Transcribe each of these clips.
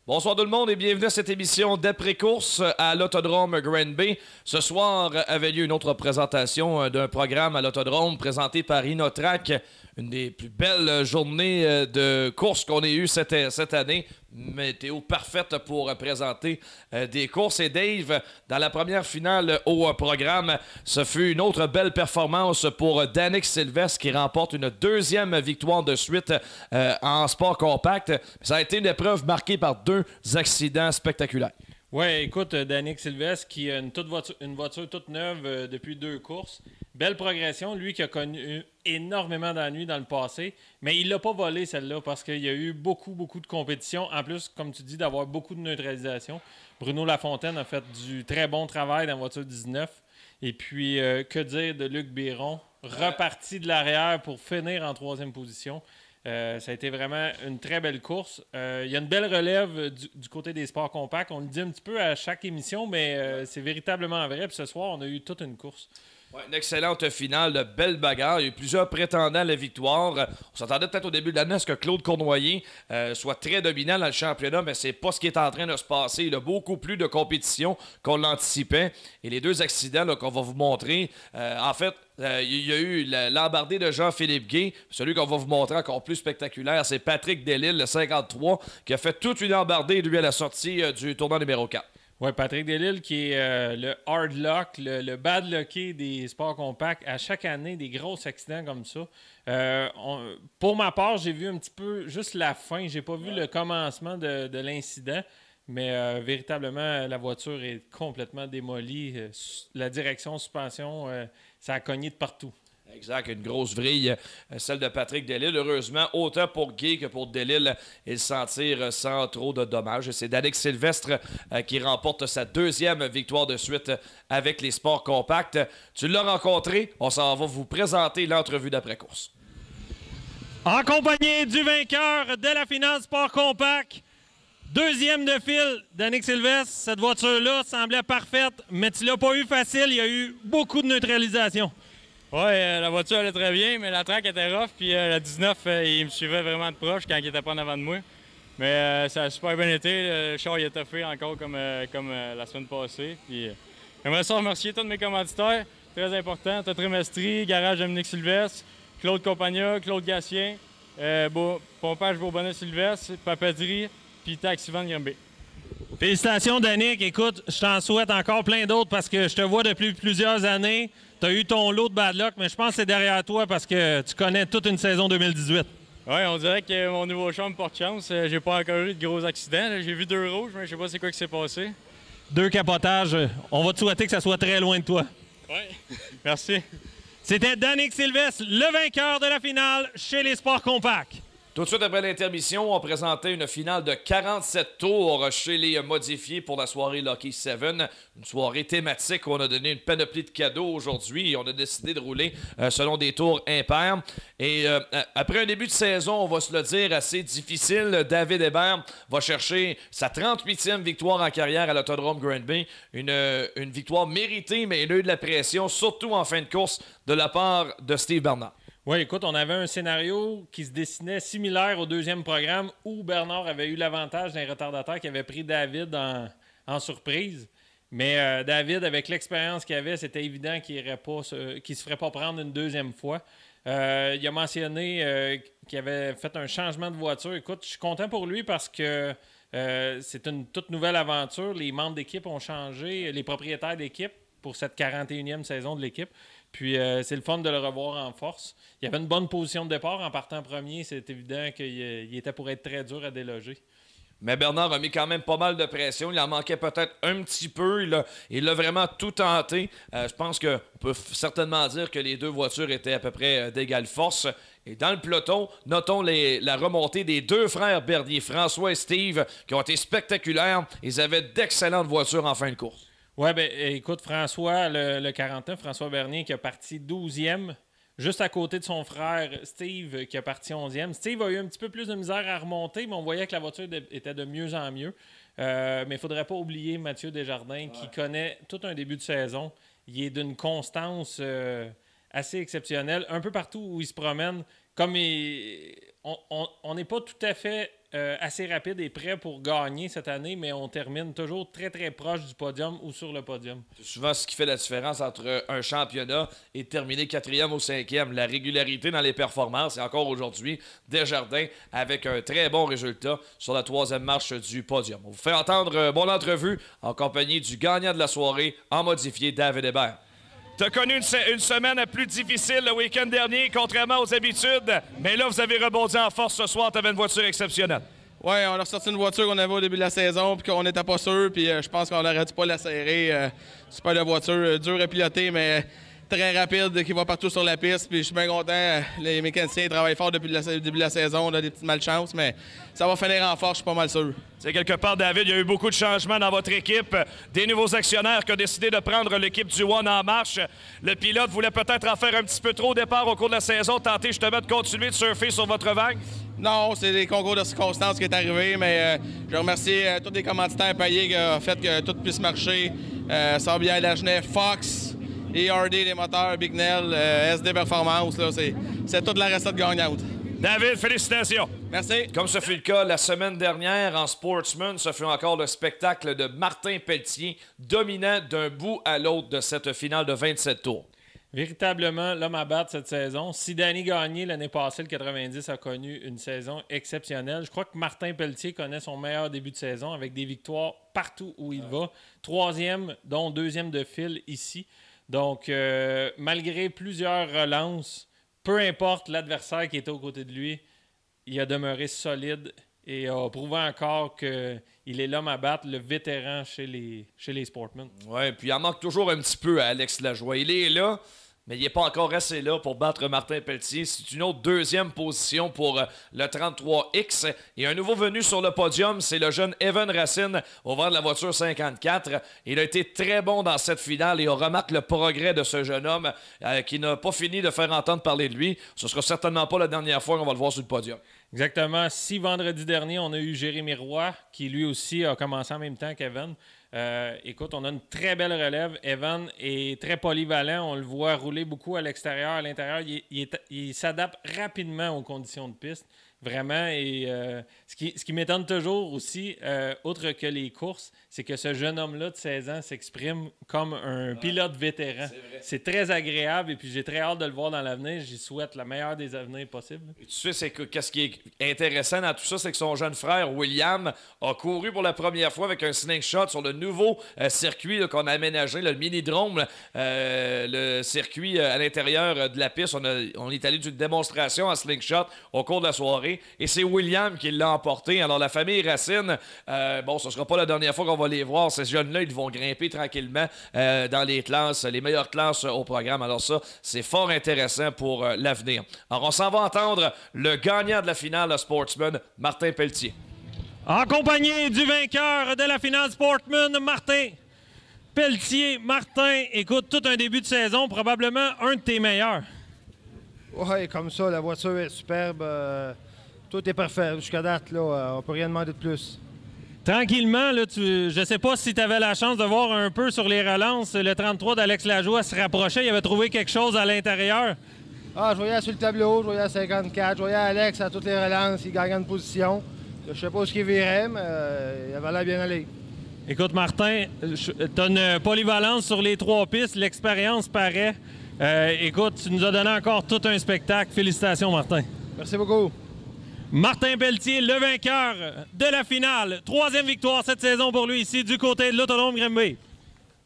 Bonsoir tout le monde et bienvenue à cette émission d'après-course à l'Autodrome Granby. Ce soir avait lieu une autre présentation d'un programme à l'Autodrome présenté par Inotrac. Une des plus belles journées de course qu'on ait eues cette année. Météo parfaite pour présenter des courses. Et Dave, dans la première finale au programme, ce fut une autre belle performance pour Danick Sylvestre qui remporte une deuxième victoire de suite en sport compact. Ça a été une épreuve marquée par deux accidents spectaculaires. Oui, écoute, Danick Sylvestre qui a une voiture toute neuve depuis 2 courses. Belle progression, lui qui a connu énormément d'ennuis dans le passé, mais il l'a pas volé celle-là parce qu'il y a eu beaucoup de compétition. En plus, comme tu dis, d'avoir beaucoup de neutralisation. Bruno Lafontaine a fait du très bon travail dans la voiture 19. Et puis, que dire de Luc Biron, reparti de l'arrière pour finir en 3e position. Ça a été vraiment une très belle course. Il y a une belle relève du côté des sports compacts. On le dit un petit peu à chaque émission, mais c'est véritablement vrai. Puis ce soir, on a eu toute une course. Ouais, une excellente finale, de belle bagarre. Il y a eu plusieurs prétendants à la victoire. On s'attendait peut-être au début de l'année à ce que Claude Cournoyer soit très dominant dans le championnat, mais c'est pas ce qui est en train de se passer. Il y a beaucoup plus de compétition qu'on l'anticipait. Et les deux accidents là, qu'on va vous montrer, en fait, il y a eu l'embardé de Jean-Philippe Gay. Celui qu'on va vous montrer encore plus spectaculaire, c'est Patrick Delisle, le 53, qui a fait toute une embardée, lui, à la sortie du tournoi numéro 4. Oui, Patrick Delisle qui est le hard luck, le bad lucké des sports compacts. À chaque année, des gros accidents comme ça. Pour ma part, j'ai vu un petit peu juste la fin. J'ai pas vu le commencement de l'incident. Mais véritablement, la voiture est complètement démolie. La direction, suspension, ça a cogné de partout. Exact, une grosse vrille, celle de Patrick Delisle. Heureusement, autant pour Gay que pour Delisle, ils s'en tirent sans trop de dommages. C'est Danick Sylvestre qui remporte sa deuxième victoire de suite avec les sports compacts. Tu l'as rencontré, on s'en va vous présenter l'entrevue d'après-course. En compagnie du vainqueur de la finale sport compact, deuxième de fil, Danick Sylvestre. Cette voiture-là semblait parfaite, mais tu l'as pas eu facile, il y a eu beaucoup de neutralisation. Oui, la voiture allait très bien, mais la track était rough. Puis la 19, il me suivait vraiment de proche quand il était pas en avant de moi. Mais ça a super bien été. Le char il a toffé encore comme la semaine passée. Puis j'aimerais ça remercier tous mes commanditaires, très important. Trimestri, Garage Dominique Sylvestre, Claude Compagna, Claude Gatien, Pompage Bourbonnais Sylvestre, Papeterie, puis Taxi Van Granby. Félicitations, Danick. Écoute, je t'en souhaite encore plein d'autres parce que je te vois depuis plusieurs années. Tu as eu ton lot de bad luck, mais je pense que c'est derrière toi parce que tu connais toute une saison 2018. Oui, on dirait que mon nouveau char me porte chance. J'ai pas encore eu de gros accidents. J'ai vu 2 rouges, mais je sais pas c'est quoi qui s'est passé. 2 capotages. On va te souhaiter que ça soit très loin de toi. Oui, merci. C'était Danick Sylvestre, le vainqueur de la finale chez les sports compacts. Tout de suite après l'intermission, on présentait une finale de 47 tours chez les modifiés pour la soirée Lucky 7. Une soirée thématique où on a donné une panoplie de cadeaux aujourd'hui et on a décidé de rouler selon des tours impairs. Et après un début de saison, on va se le dire, assez difficile, David Hébert va chercher sa 38e victoire en carrière à l'Autodrome Granby. Une victoire méritée, mais il a eu de la pression, surtout en fin de course, de la part de Steve Bernard. Oui, écoute, on avait un scénario qui se dessinait similaire au deuxième programme où Bernard avait eu l'avantage d'un retardataire qui avait pris David en surprise. Mais David, avec l'expérience qu'il avait, c'était évident qu'il ne se ferait pas prendre une deuxième fois. Il a mentionné qu'il avait fait un changement de voiture. Écoute, je suis content pour lui parce que c'est une toute nouvelle aventure. Les membres d'équipe ont changé, les propriétaires d'équipe pour cette 41e saison de l'équipe. Puis c'est le fun de le revoir en force. Il y avait une bonne position de départ en partant premier. C'est évident qu'il était pour être très dur à déloger. Mais Bernard a mis quand même pas mal de pression. Il en manquait peut-être un petit peu. Il a vraiment tout tenté. Je pense qu'on peut certainement dire que les deux voitures étaient à peu près d'égale force. Et dans le peloton, notons la remontée des deux frères Bernier, François et Steve, qui ont été spectaculaires. Ils avaient d'excellentes voitures en fin de course. Oui, bien, écoute, François, le 49, François Bernier, qui a parti 12e, juste à côté de son frère Steve, qui a parti 11e. Steve a eu un petit peu plus de misère à remonter, mais on voyait que la voiture était de mieux en mieux. Mais il ne faudrait pas oublier Mathieu Desjardins, qui connaît tout un début de saison. Il est d'une constance assez exceptionnelle. Un peu partout où il se promène, comme on n'est pas tout à fait assez rapide et prêt pour gagner cette année, mais on termine toujours très, très proche du podium ou sur le podium. C'est souvent ce qui fait la différence entre un championnat et terminer 4e ou 5e. La régularité dans les performances, et encore aujourd'hui, Desjardins avec un très bon résultat sur la 3e marche du podium. On vous fait entendre mon entrevue en compagnie du gagnant de la soirée en modifié, David Hébert. Tu as connu une semaine plus difficile le week-end dernier, contrairement aux habitudes, mais là, vous avez rebondi en force ce soir. Tu avais une voiture exceptionnelle. Oui, on a ressorti une voiture qu'on avait au début de la saison, puis qu'on n'était pas sûr, puis je pense qu'on n'aurait dû pas la serrer. Super de voiture, dure à piloter, mais très rapide, qui va partout sur la piste. Puis je suis bien content. Les mécaniciens travaillent fort depuis le début de la saison. On a des petites malchances, mais ça va finir en force, je suis pas mal sûr. C'est quelque part, David, il y a eu beaucoup de changements dans votre équipe. Des nouveaux actionnaires qui ont décidé de prendre l'équipe du One en marche. Le pilote voulait peut-être en faire un petit peu trop au départ au cours de la saison, tenter justement de continuer de surfer sur votre vague. Non, c'est des concours de circonstances qui est arrivé, mais je remercie tous les commanditaires payés qui ont fait que tout puisse marcher. Saint-Pierre Lagenais, Fox, ERD, les moteurs, Bignell, SD Performance, là, c'est toute la recette gagnante. David, félicitations. Merci. Comme ce fut le cas la semaine dernière en Sportsman, ce fut encore le spectacle de Martin Pelletier, dominant d'un bout à l'autre de cette finale de 27 tours. Véritablement, l'homme à battre cette saison. Si Danny Gagné, l'année passée, le 90, a connu une saison exceptionnelle, je crois que Martin Pelletier connaît son meilleur début de saison avec des victoires partout où il va. 3e, dont 2e de fil ici. Donc, malgré plusieurs relances, peu importe l'adversaire qui était aux côtés de lui, il a demeuré solide et a prouvé encore qu'il est l'homme à battre, le vétéran chez les Sportmen. Oui, puis il en manque toujours un petit peu à Alex Lajoie. Il est là, mais il n'est pas encore assez là pour battre Martin Pelletier. C'est une autre 2e position pour le 33X. Et un nouveau venu sur le podium, c'est le jeune Evan Racine au vent de la voiture 54. Il a été très bon dans cette finale et on remarque le progrès de ce jeune homme qui n'a pas fini de faire entendre parler de lui. Ce sera certainement pas la dernière fois qu'on va le voir sur le podium. Exactement. Si vendredi dernier, on a eu Jérémy Roy, qui lui aussi a commencé en même temps qu'Evan. Écoute, on a une très belle relève. Evan est très polyvalent. On le voit rouler beaucoup à l'extérieur, à l'intérieur. Il s'adapte rapidement aux conditions de piste. Vraiment. Et ce qui m'étonne toujours aussi, outre que les courses, c'est que ce jeune homme-là de 16 ans s'exprime comme un pilote vétéran. C'est très agréable et puis j'ai très hâte de le voir dans l'avenir. J'y souhaite la meilleure des avenirs possibles. Et tu sais, qu'est-ce qui est intéressant dans tout ça, c'est que son jeune frère, William, a couru pour la première fois avec un slingshot sur le nouveau circuit là, qu'on a aménagé, là, le mini-drome, le circuit à l'intérieur de la piste. On est allé d'une démonstration en slingshot au cours de la soirée et c'est William qui l'a emporté. Alors, la famille Racine, bon, ce sera pas la dernière fois qu'on va les voir. Ces jeunes-là, ils vont grimper tranquillement dans les classes, les meilleures classes au programme. Alors ça, c'est fort intéressant pour l'avenir. Alors, on s'en va entendre le gagnant de la finale de Sportsman, Martin Pelletier. En compagnie du vainqueur de la finale Sportman, Martin Pelletier. Martin, écoute, tout un début de saison, probablement un de tes meilleurs. Oui, comme ça, la voiture est superbe. Tout est parfait. Jusqu'à date, là, on peut rien demander de plus. Tranquillement, là, je sais pas si tu avais la chance de voir un peu sur les relances, le 33 d'Alex Lajoie se rapprochait, il avait trouvé quelque chose à l'intérieur. Ah, je voyais sur le tableau, je voyais à 54, je voyais Alex à toutes les relances, il gagnait une position. Je sais pas ce qu'il virait, mais il avait l'air bien aller. Écoute, Martin, tu as une polyvalence sur les 3 pistes, l'expérience paraît. Écoute, tu nous as donné encore tout un spectacle. Félicitations, Martin. Merci beaucoup. Martin Pelletier, le vainqueur de la finale. 3e victoire cette saison pour lui ici du côté de l'Autodrome Grimby.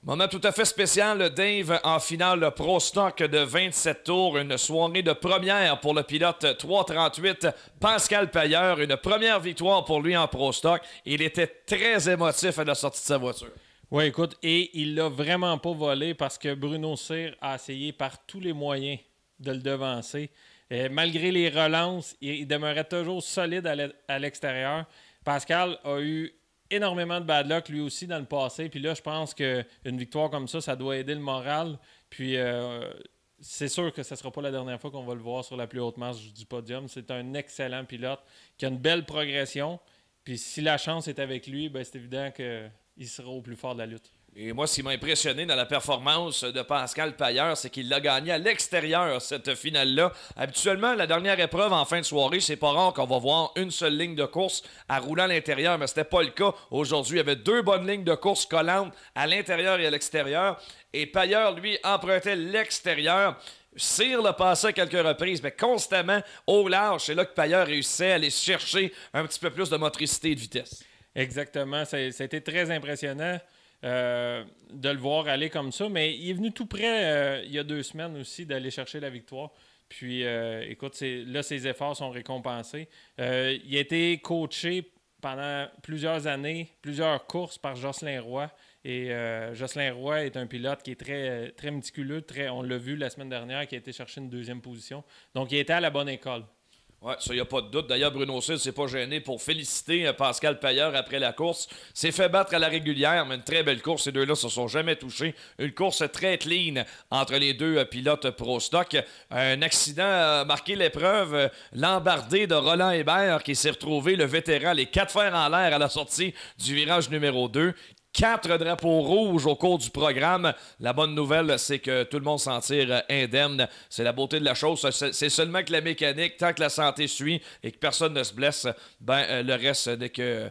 Moment tout à fait spécial, le Dave en finale le Pro Stock de 27 tours. Une soirée de première pour le pilote 338 Pascal Payeur. Une première victoire pour lui en Pro Stock. Il était très émotif à la sortie de sa voiture. Oui, écoute, et il l'a vraiment pas volé parce que Bruno Cyr a essayé par tous les moyens de le devancer. Malgré les relances, il demeurait toujours solide à l'extérieur. Pascal a eu énormément de bad luck lui aussi dans le passé. Puis là, je pense qu'une victoire comme ça doit aider le moral. Puis c'est sûr que ce ne sera pas la dernière fois qu'on va le voir sur la plus haute marche du podium. C'est un excellent pilote qui a une belle progression. Puis si la chance est avec lui, ben c'est évident qu'il sera au plus fort de la lutte. Et moi, ce qui m'a impressionné dans la performance de Pascal Pailleur, c'est qu'il l'a gagné à l'extérieur, cette finale-là. Habituellement, la dernière épreuve en fin de soirée, c'est pas rare qu'on va voir une seule ligne de course à rouler à l'intérieur, mais c'était pas le cas. Aujourd'hui, il y avait 2 bonnes lignes de course collantes à l'intérieur et à l'extérieur. Et Pailleur, lui, empruntait l'extérieur. Cyr l'a passé à quelques reprises, mais constamment au large. C'est là que Pailleur réussissait à aller chercher un petit peu plus de motricité et de vitesse. Exactement. Ça a été très impressionnant de le voir aller comme ça. Mais il est venu tout près il y a 2 semaines aussi d'aller chercher la victoire. Puis, écoute, là, ses efforts sont récompensés. Il a été coaché pendant plusieurs années, plusieurs courses par Jocelyn Roy. Et Jocelyn Roy est un pilote qui est très, très méticuleux. On l'a vu la semaine dernière, qui a été chercher une 2e position. Donc, il était à la bonne école. Oui, ça, il n'y a pas de doute. D'ailleurs, Bruno Cyr ne s'est pas gêné pour féliciter Pascal Pailleur après la course. S'est fait battre à la régulière, mais une très belle course. Ces deux-là ne se sont jamais touchés. Une course très clean entre les 2 pilotes Pro Stock. Un accident a marqué l'épreuve. L'embardé de Roland Hébert qui s'est retrouvé, le vétéran, les 4 fers en l'air à la sortie du virage numéro 2. 4 drapeaux rouges au cours du programme. La bonne nouvelle, c'est que tout le monde s'en tire indemne. C'est la beauté de la chose. C'est seulement que la mécanique, tant que la santé suit et que personne ne se blesse, le reste n'est que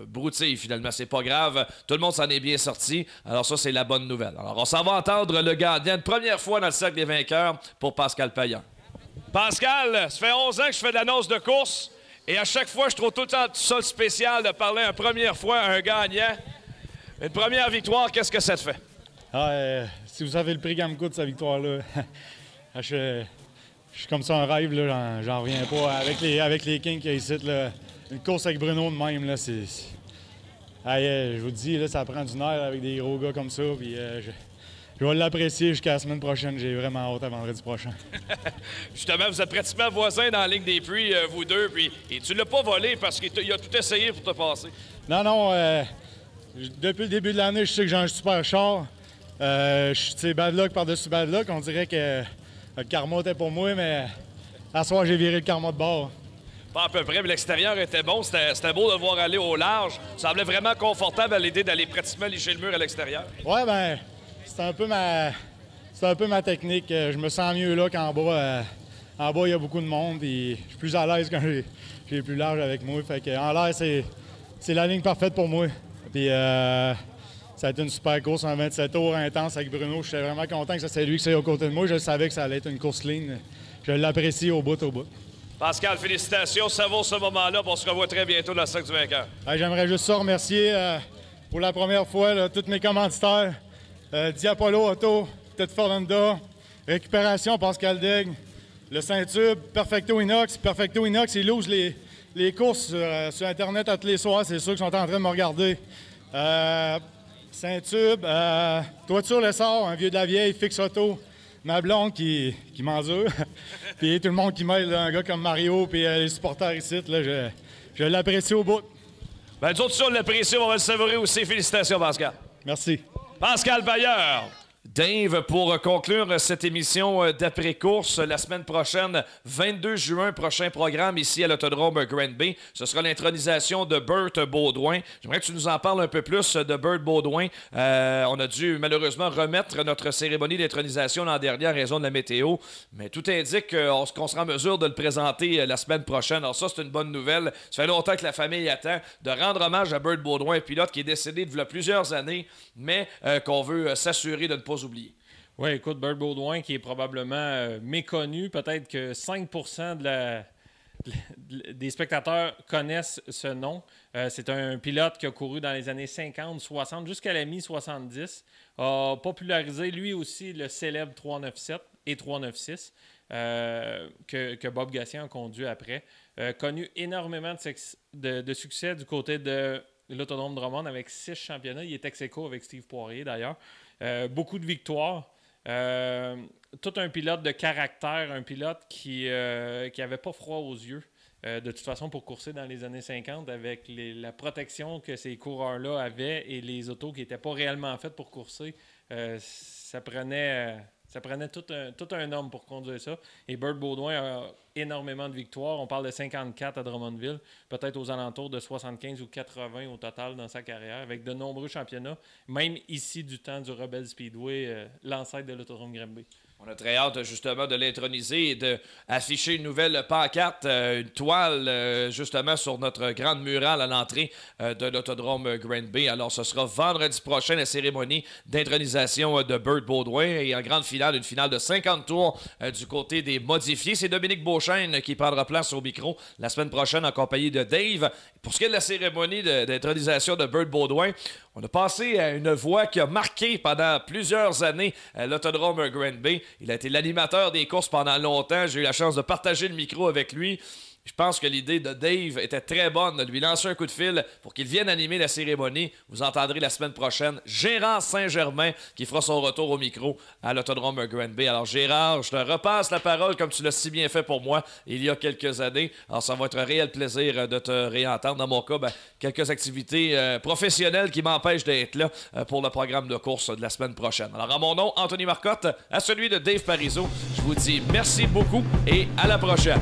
broutille finalement. C'est pas grave. Tout le monde s'en est bien sorti. Alors ça, c'est la bonne nouvelle. Alors on s'en va entendre le gardien une première fois dans le cercle des vainqueurs pour Pascal Pailleur. Pascal, ça fait 11 ans que je fais de l'annonce de course. Et à chaque fois, je trouve tout le temps ça spécial de parler une première fois à un gagnant. Une première victoire, qu'est-ce que ça te fait? Si vous avez le prix qu'elle me coûte, sa victoire-là, je suis comme ça en rêve, là, j'en reviens pas. Avec les Kings qu'il y a ici, là, une course avec Bruno de même, là, je vous dis, là, ça prend du nerf avec des gros gars comme ça. Puis, je vais l'apprécier jusqu'à la semaine prochaine. J'ai vraiment hâte à vendredi prochain. Justement, vous êtes pratiquement voisins dans la ligne des prix, vous deux. Puis, et tu l'as pas volé parce qu'il a tout essayé pour te passer. Non. Depuis le début de l'année, je sais que j'ai un super char. C'est bad luck par-dessus bad luck. On dirait que le karma était pour moi, mais à soir, j'ai viré le karma de bord. Pas à peu près, mais l'extérieur était bon. C'était beau de le voir aller au large. Ça semblait vraiment confortable à l'idée d'aller pratiquement licher le mur à l'extérieur. Ouais, ben, c'est un peu ma technique. Je me sens mieux là qu'en bas. En bas, il y a beaucoup de monde. Puis je suis plus à l'aise quand j'ai plus large avec moi. Fait que en l'air, c'est la ligne parfaite pour moi. Puis ça a été une super course en 27 tours intense avec Bruno. J'étais vraiment content que c'est lui qui soit aux côtés de moi. Je savais que ça allait être une course ligne. Je l'apprécie au bout. Pascal, félicitations. Ça vaut ce moment-là. On se revoit très bientôt dans le cercle du vainqueur. J'aimerais juste ça remercier pour la première fois là, tous mes commanditaires. Diapolo Auto, Tedford Honda, Récupération Pascal Daigle, le Saint-Tube, Perfecto Inox. Perfecto Inox, ils lousent les courses sur Internet tous les soirs. C'est sûr qu'ils sont en train de me regarder. Saint-Tube, Toiture Lessard, un vieux de la vieille, Fix Auto, ma blonde qui m'endure. Puis tout le monde qui m'aide, un gars comme Mario, puis les supporters ici, là, je l'apprécie au bout. Ben, nous autres, on l'apprécie, on va le savourer aussi. Félicitations, Pascal. Merci. Pascal Pailleur. Dave, pour conclure cette émission d'après-course, la semaine prochaine, 22 juin, prochain programme ici à l'Autodrome Grand Bay. Ce sera l'intronisation de Burt Baudouin. J'aimerais que tu nous en parles un peu plus de Burt Baudouin. On a dû malheureusement remettre notre cérémonie d'intronisation l'an dernier en raison de la météo, mais tout indique qu'on sera en mesure de le présenter la semaine prochaine. Alors ça, c'est une bonne nouvelle. Ça fait longtemps que la famille attend de rendre hommage à Burt Baudouin, un pilote qui est décédé il y a plusieurs années, mais qu'on veut s'assurer de ne pas oublier. Oui, écoute, Burt Baudouin, qui est probablement méconnu, peut-être que 5% des spectateurs connaissent ce nom. C'est un pilote qui a couru dans les années 50, 60, jusqu'à la mi-70. A popularisé lui aussi le célèbre 397 et 396 que Bob Gassian a conduit après. Connu énormément de succès du côté de l'Autodrome Drummond avec 6 championnats. Il est ex-aequo avec Steve Poirier d'ailleurs. Beaucoup de victoires. Tout un pilote de caractère, un pilote qui avait pas froid aux yeux. De toute façon, pour courser dans les années 50, avec la protection que ces coureurs-là avaient et les autos qui n'étaient pas réellement faites pour courser, ça prenait tout un homme pour conduire ça. Et Burt Baudouin a énormément de victoires. On parle de 54 à Drummondville, peut-être aux alentours de 75 ou 80 au total dans sa carrière, avec de nombreux championnats, même ici du temps du Rebel Speedway, l'ancêtre de l'Autodrome Granby. On a très hâte justement de l'introniser et d'afficher une nouvelle pancarte, une toile justement sur notre grande murale à l'entrée de l'Autodrome Granby. Alors ce sera vendredi prochain la cérémonie d'intronisation de Burt Baudouin et en grande finale, une finale de 50 tours du côté des modifiés. C'est Dominique Beauchesne qui prendra place au micro la semaine prochaine en compagnie de Dave. Pour ce qui est de la cérémonie d'intronisation de Burt Baudouin, on a passé à une voix qui a marqué pendant plusieurs années l'Autodrome Granby. Il a été l'animateur des courses pendant longtemps. J'ai eu la chance de partager le micro avec lui. Je pense que l'idée de Dave était très bonne, de lui lancer un coup de fil pour qu'il vienne animer la cérémonie. Vous entendrez la semaine prochaine Gérard Saint-Germain qui fera son retour au micro à l'Autodrome Granby. Alors Gérard, je te repasse la parole comme tu l'as si bien fait pour moi il y a quelques années. Alors ça va être un réel plaisir de te réentendre. Dans mon cas, quelques activités professionnelles qui m'empêchent d'être là pour le programme de course de la semaine prochaine. Alors à mon nom, Anthony Marcotte, à celui de Dave Parizeau, je vous dis merci beaucoup et à la prochaine.